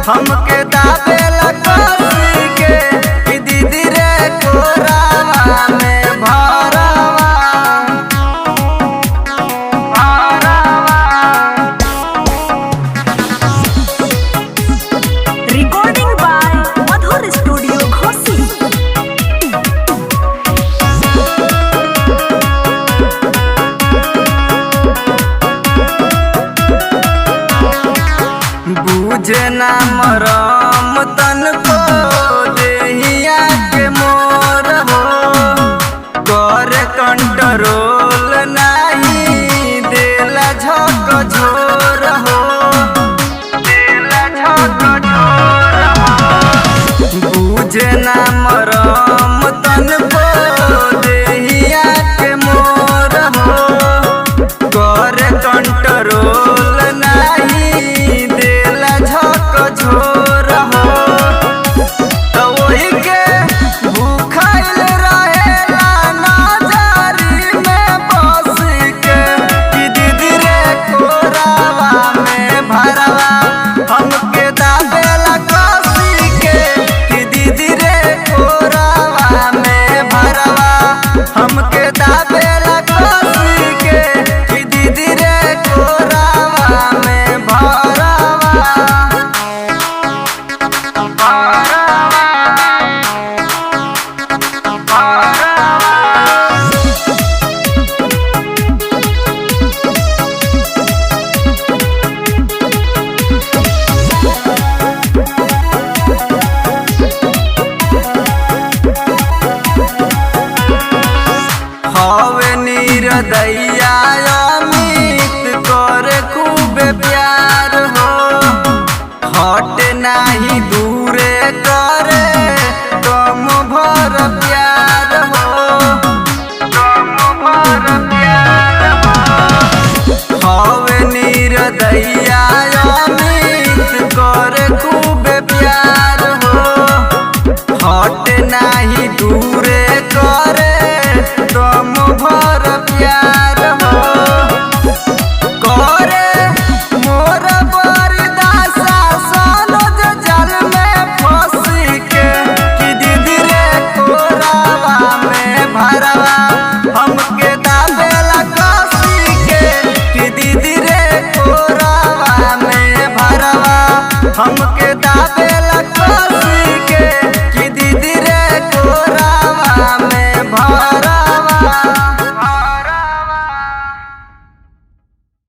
हमके दाबेला कसी के कि दीदी रे कोरावा में भरवा रिकॉर्डिंग बाय मधुर स्टूडियो घोसी। बुझे ना मरम तन को देहिया के मोर हो कर कंट्रोल नहीं देला झक झोर हो देला झक झोर हो। बुझे ना मरम तन को देहिया के मोर हो कर कंट्रोल नहीं देला झक झोर हो। तो वही के भूखाइल रहेला नजरी में बस के कि दीदी रे कोरावा में भरवा हमके दाबेला कसी के कि दीदी रे कोरावा में भरवा हमके दाबेला कसी के कि दीदी रे कोरावा में भरवा हवे निर्दया अमित करे खूब प्यार हो हट नाही दूरे करे कम भर प्यार हो कम भर प्यार हो। हवे निर्दया अमित